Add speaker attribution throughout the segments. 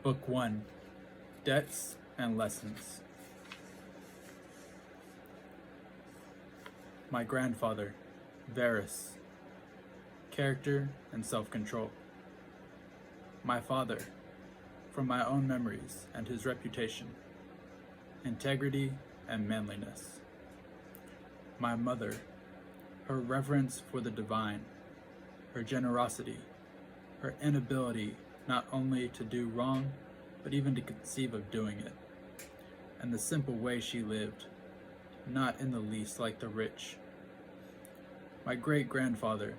Speaker 1: Book 1, Debts and Lessons. My grandfather, Varus, Character and Self-Control. My father, from my own memories and his reputation, Integrity and Manliness. My mother, her reverence for the divine, her generosity, her inability not only to do wrong, but even to conceive of doing it, and the simple way she lived, not in the least like the rich. My great-grandfather,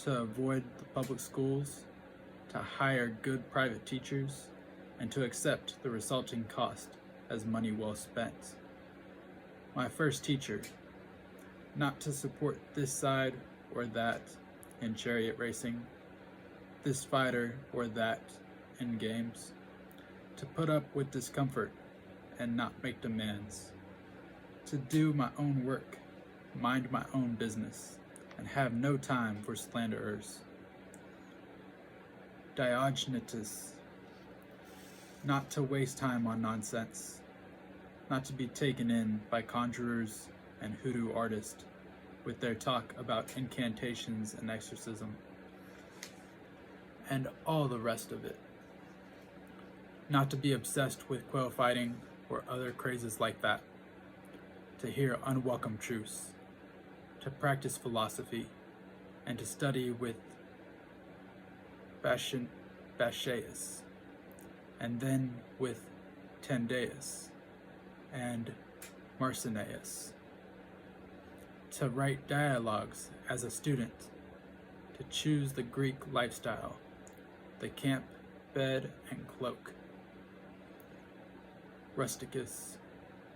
Speaker 1: to avoid the public schools, to hire good private teachers, and to accept the resulting cost as money well spent. My first teacher, not to support this side or that in chariot racing, this fighter or that in games, to put up with discomfort and not make demands, to do my own work, mind my own business, and have no time for slanderers. Diogenetus, not to waste time on nonsense, not to be taken in by conjurers and hoodoo artists with their talk about incantations and exorcism, and all the rest of it. Not to be obsessed with quail fighting or other crazes like that, to hear unwelcome truths, to practice philosophy, and to study with Bachaeus, and then with Tendaeus and Marcineus, to write dialogues as a student, to choose the Greek lifestyle, the camp, bed, and cloak. Rusticus,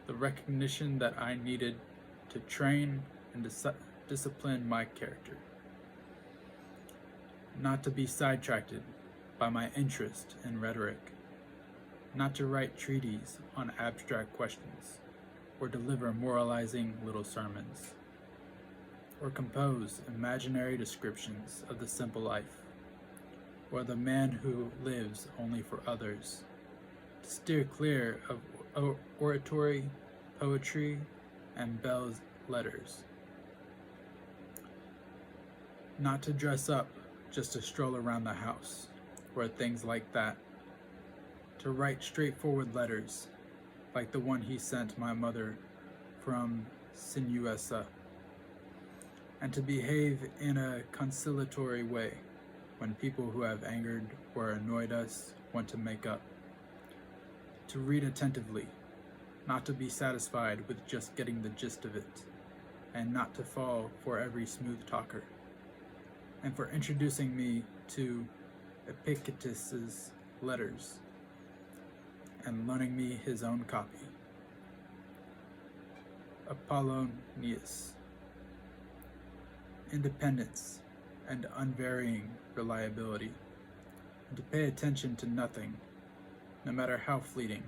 Speaker 1: the recognition that I needed to train and discipline my character. Not to be sidetracked by my interest in rhetoric, not to write treatises on abstract questions, or deliver moralizing little sermons, or compose imaginary descriptions of the simple life, or the man who lives only for others, to steer clear of oratory, poetry, and belles letters. Not to dress up just to stroll around the house, or things like that. To write straightforward letters, like the one he sent my mother from Sinuessa, and to behave in a conciliatory way when people who have angered or annoyed us want to make up. To read attentively, not to be satisfied with just getting the gist of it, and not to fall for every smooth talker, and for introducing me to Epictetus's letters, and loaning me his own copy. Apollonius, independence and unvarying reliability, and to pay attention to nothing, no matter how fleeting,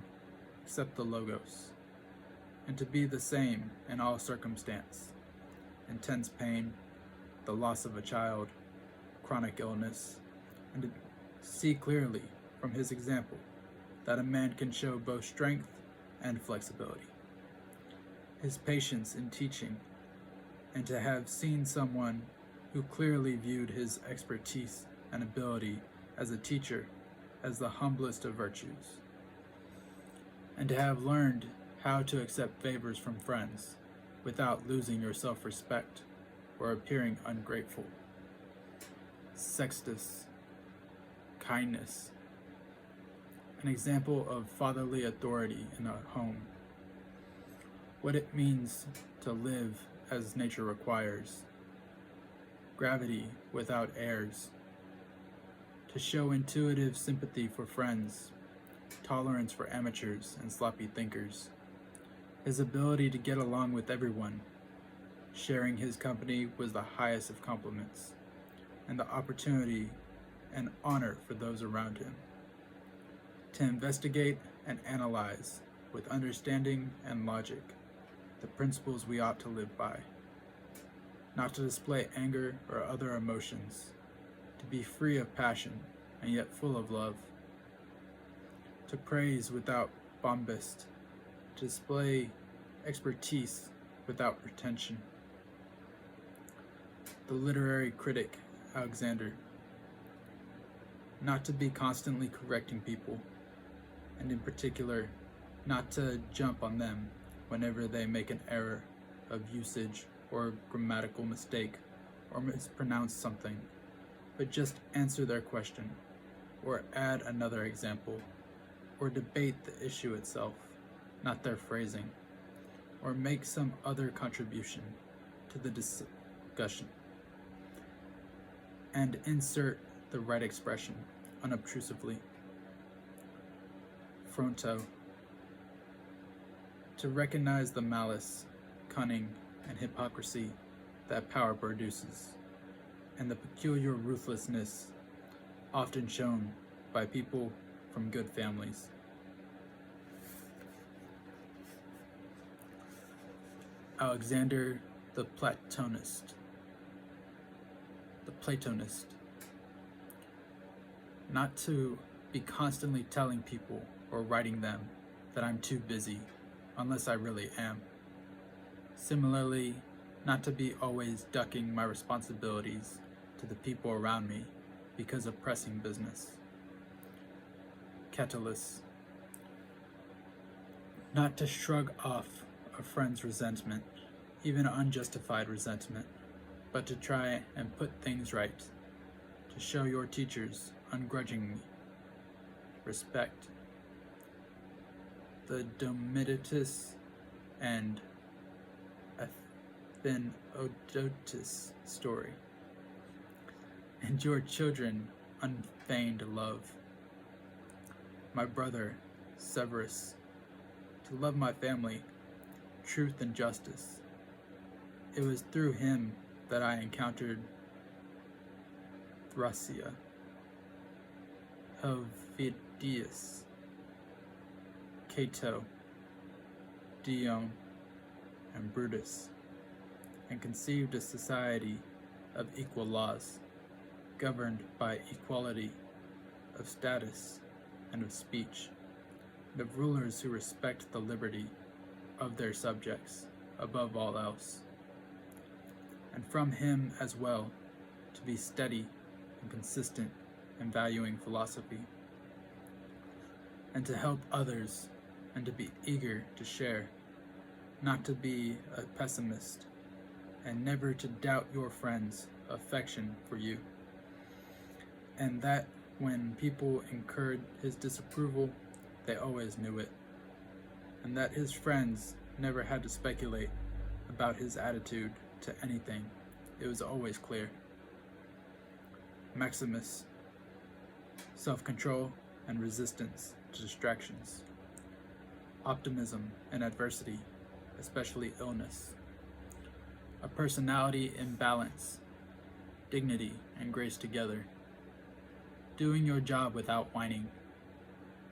Speaker 1: except the logos, and to be the same in all circumstance, intense pain, the loss of a child, chronic illness, and to see clearly from his example that a man can show both strength and flexibility. His patience in teaching, and to have seen someone who clearly viewed his expertise and ability as a teacher as the humblest of virtues, and to have learned how to accept favors from friends without losing your self-respect or appearing ungrateful. Sextus, kindness, an example of fatherly authority in a home, what it means to live as nature requires, gravity without airs, to show intuitive sympathy for friends, tolerance for amateurs and sloppy thinkers, his ability to get along with everyone, sharing his company was the highest of compliments, and the opportunity and honor for those around him, to investigate and analyze with understanding and logic the principles we ought to live by, not to display anger or other emotions, to be free of passion and yet full of love, to praise without bombast, to display expertise without pretension. The literary critic Alexander, not to be constantly correcting people, and in particular, not to jump on them whenever they make an error of usage or grammatical mistake or mispronounce something, but just answer their question, or add another example, or debate the issue itself, not their phrasing, or make some other contribution to the discussion, and insert the right expression unobtrusively. Fronto, to recognize the malice, cunning, and hypocrisy that power produces, and the peculiar ruthlessness often shown by people from good families. Alexander the Platonist. Not to be constantly telling people or writing them that I'm too busy, unless I really am. Similarly, not to be always ducking my responsibilities to the people around me because of pressing business. Catullus. Not to shrug off a friend's resentment, even unjustified resentment, but to try and put things right, to show your teachers ungrudgingly respect. The Domititus and Athenodotus story, and your children unfeigned love. My brother Severus, to love my family, truth and justice. It was through him that I encountered Thrasea, Helvidius, Cato, Dion, and Brutus, and conceived a society of equal laws, governed by equality of status and of speech, and of rulers who respect the liberty of their subjects above all else. And from him as well to be steady and consistent in valuing philosophy, and to help others, and to be eager to share, not to be a pessimist, and never to doubt your friends' affection for you, and that when people incurred his disapproval, they always knew it, and that his friends never had to speculate about his attitude to anything. It was always clear. Maximus, self-control and resistance to distractions. Optimism in adversity, especially illness. A personality in balance, dignity and grace together. Doing your job without whining.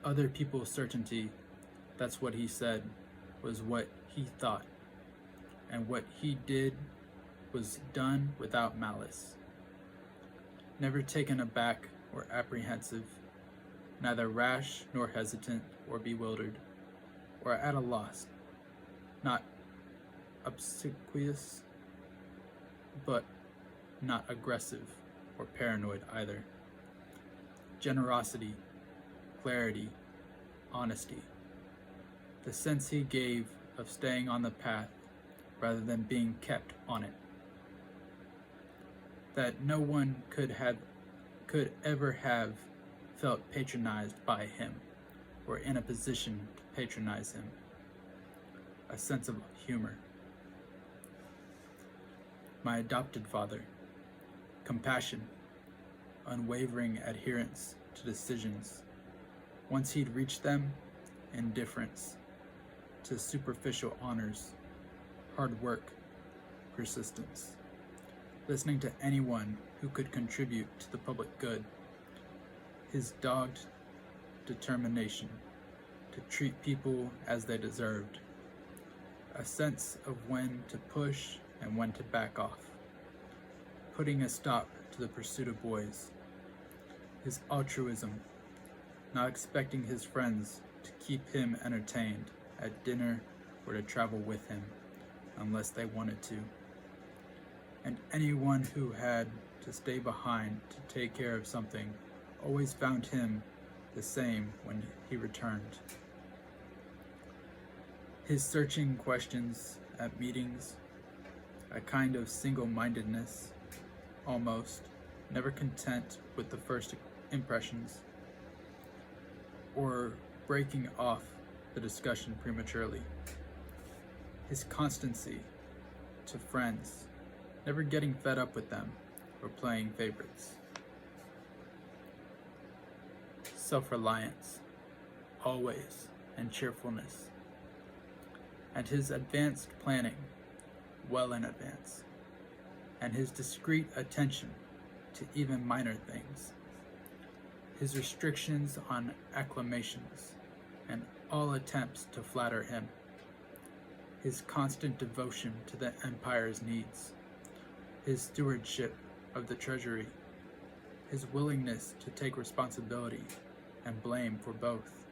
Speaker 1: Other people's certainty, that's what he said, was what he thought. And what he did was done without malice. Never taken aback or apprehensive, neither rash nor hesitant or bewildered, or at a loss, not obsequious, but not aggressive or paranoid either. Generosity, clarity, honesty. The sense he gave of staying on the path rather than being kept on it. That no one could ever have felt patronized by him or in a position to patronize him. A sense of humor. My adopted father. Compassion. Unwavering adherence to decisions. Once he'd reached them, indifference to superficial honors, hard work, persistence. Listening to anyone who could contribute to the public good. His dogged determination to treat people as they deserved. A sense of when to push and when to back off. Putting a stop to the pursuit of boys. His altruism, not expecting his friends to keep him entertained at dinner or to travel with him unless they wanted to. And anyone who had to stay behind to take care of something always found him the same when he returned. His searching questions at meetings, a kind of single-mindedness, almost, never content with the first impressions, or breaking off the discussion prematurely. His constancy to friends, never getting fed up with them or playing favorites. Self-reliance, always, and cheerfulness. And his advanced planning, well in advance, and his discreet attention to even minor things, his restrictions on acclamations, and all attempts to flatter him, his constant devotion to the empire's needs, his stewardship of the treasury, his willingness to take responsibility and blame for both,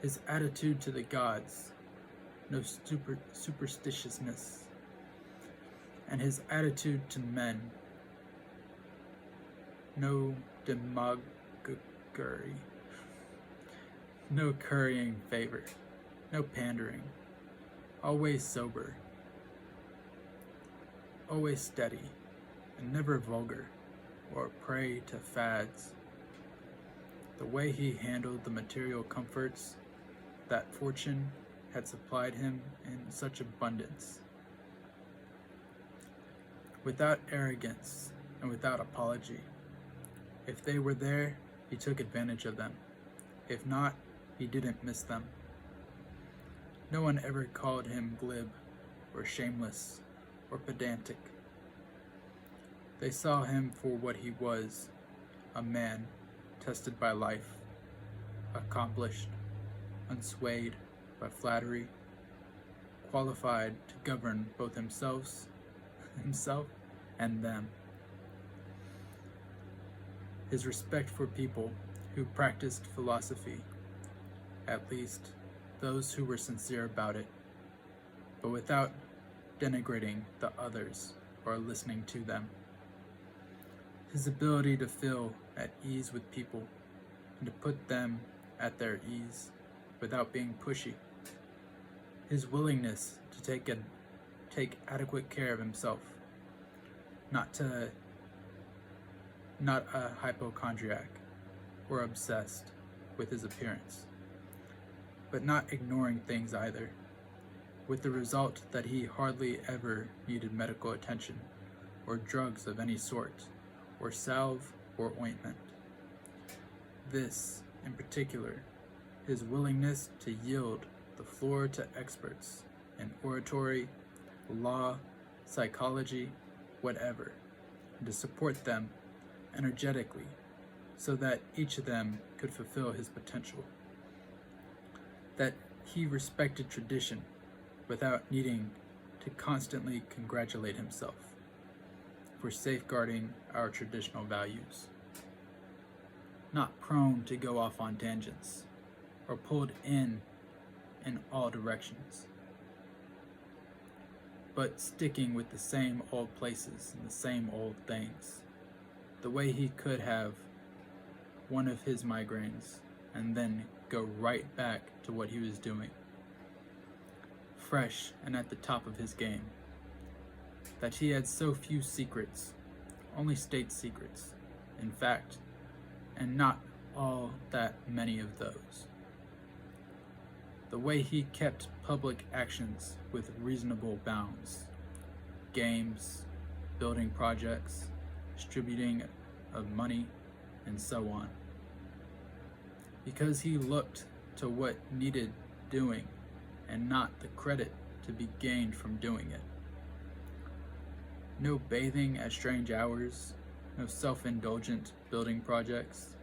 Speaker 1: his attitude to the gods, no superstitiousness, and his attitude to men, no demagoguery, no currying favor, no pandering, always sober, always steady, and never vulgar or a prey to fads. The way he handled the material comforts that fortune had supplied him in such abundance, without arrogance and without apology. If they were there, he took advantage of them. If not, he didn't miss them. No one ever called him glib or shameless or pedantic. They saw him for what he was, a man tested by life, accomplished, unswayed by flattery, qualified to govern both himself and them. His respect for people who practiced philosophy, at least those who were sincere about it, but without denigrating the others or listening to them. His ability to feel at ease with people and to put them at their ease without being pushy. His willingness to take adequate care of himself, not a hypochondriac or obsessed with his appearance, but not ignoring things either, with the result that he hardly ever needed medical attention or drugs of any sort, or salve or ointment. This, in particular, his willingness to yield the floor to experts in oratory, law, psychology, whatever, and to support them energetically so that each of them could fulfill his potential. That he respected tradition without needing to constantly congratulate himself for safeguarding our traditional values. Not prone to go off on tangents or pulled in all directions, but sticking with the same old places and the same old things, the way he could have one of his migraines and then go right back to what he was doing, fresh and at the top of his game. That he had so few secrets, only state secrets, in fact, and not all that many of those. The way he kept public actions with reasonable bounds, games, building projects, distributing of money, and so on. Because he looked to what needed doing and not the credit to be gained from doing it. No bathing at strange hours, no self-indulgent building projects,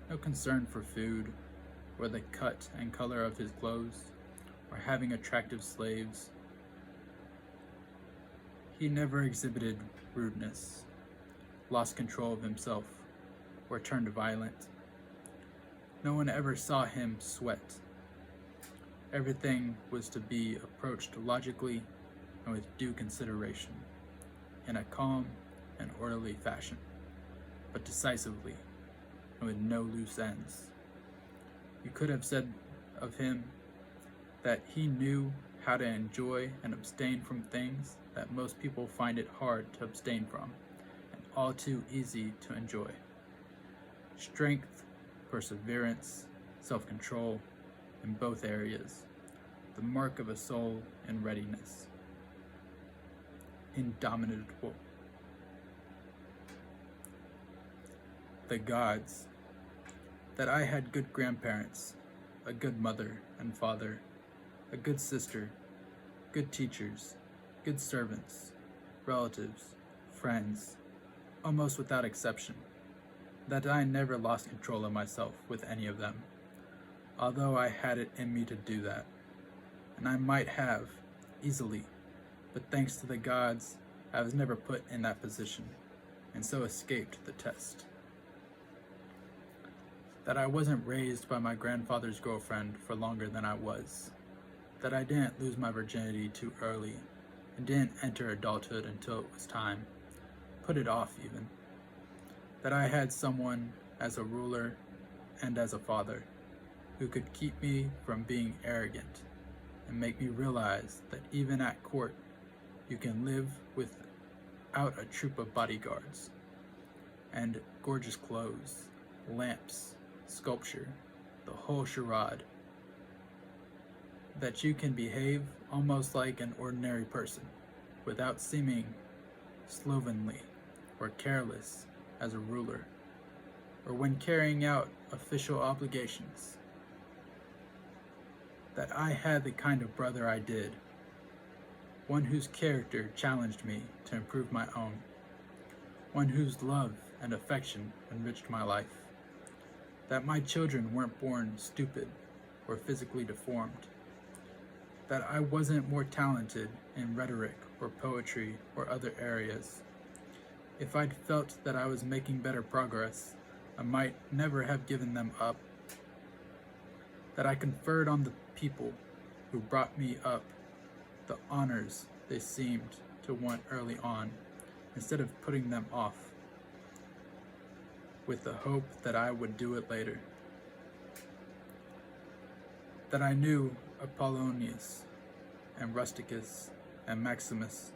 Speaker 1: no concern for food, or the cut and color of his clothes, or having attractive slaves. He never exhibited rudeness, lost control of himself, or turned violent. No one ever saw him sweat. Everything was to be approached logically and with due consideration, in a calm and orderly fashion, but decisively and with no loose ends. You could have said of him that he knew how to enjoy and abstain from things that most people find it hard to abstain from, and all too easy to enjoy. Strength, perseverance, self-control in both areas, the mark of a soul in readiness. Indomitable. The gods. That I had good grandparents, a good mother and father, a good sister, good teachers, good servants, relatives, friends, almost without exception. That I never lost control of myself with any of them, although I had it in me to do that. And I might have, easily, but thanks to the gods, I was never put in that position, and so escaped the test. That I wasn't raised by my grandfather's girlfriend for longer than I was. That I didn't lose my virginity too early, and didn't enter adulthood until it was time. Put it off even. That I had someone as a ruler and as a father who could keep me from being arrogant and make me realize that even at court you can live without a troop of bodyguards and gorgeous clothes, lamps, sculpture, the whole charade. That you can behave almost like an ordinary person without seeming slovenly or careless as a ruler, or when carrying out official obligations. That I had the kind of brother I did, one whose character challenged me to improve my own, one whose love and affection enriched my life. That my children weren't born stupid or physically deformed. That I wasn't more talented in rhetoric or poetry or other areas. If I'd felt that I was making better progress, I might never have given them up. That I conferred on the people who brought me up the honors they seemed to want early on, instead of putting them off with the hope that I would do it later. That I knew Apollonius and Rusticus and Maximus.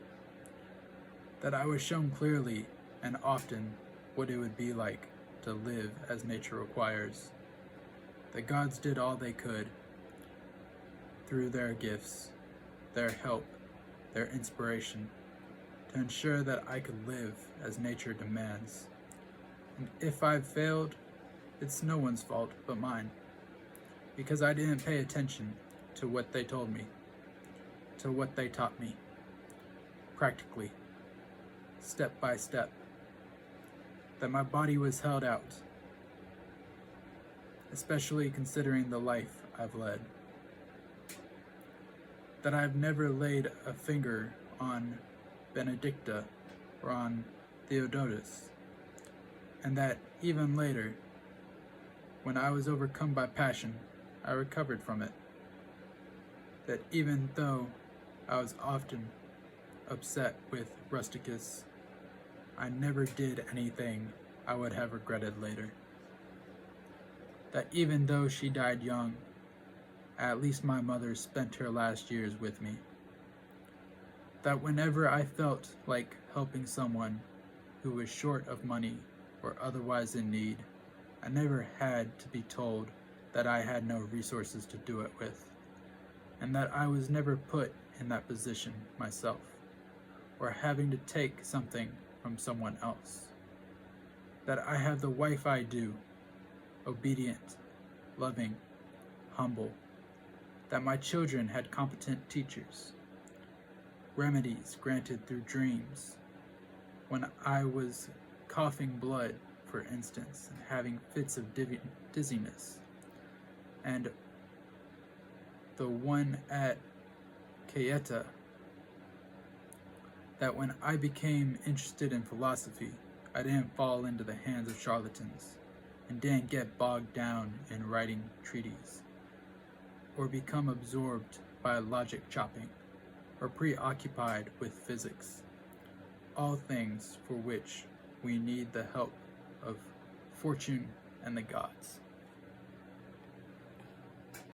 Speaker 1: That I was shown clearly and often what it would be like to live as nature requires. The gods did all they could through their gifts, their help, their inspiration, to ensure that I could live as nature demands. And if I've failed, it's no one's fault but mine, because I didn't pay attention to what they told me, to what they taught me, practically, step by step. That my body was held out, especially considering the life I've led. That I've never laid a finger on Benedicta or on Theodotus, and that even later, when I was overcome by passion, I recovered from it. That even though I was often upset with Rusticus, I never did anything I would have regretted later. That even though she died young, at least my mother spent her last years with me. That whenever I felt like helping someone who was short of money or otherwise in need, I never had to be told that I had no resources to do it with, and that I was never put in that position myself, or having to take something from someone else. That I have the wife I do, obedient, loving, humble. That my children had competent teachers, remedies granted through dreams. When I was coughing blood, for instance, and having fits of dizziness, and the one at Cayeta, that when I became interested in philosophy, I didn't fall into the hands of charlatans, and didn't get bogged down in writing treaties, or become absorbed by logic chopping, or preoccupied with physics, all things for which we need the help of fortune and the gods.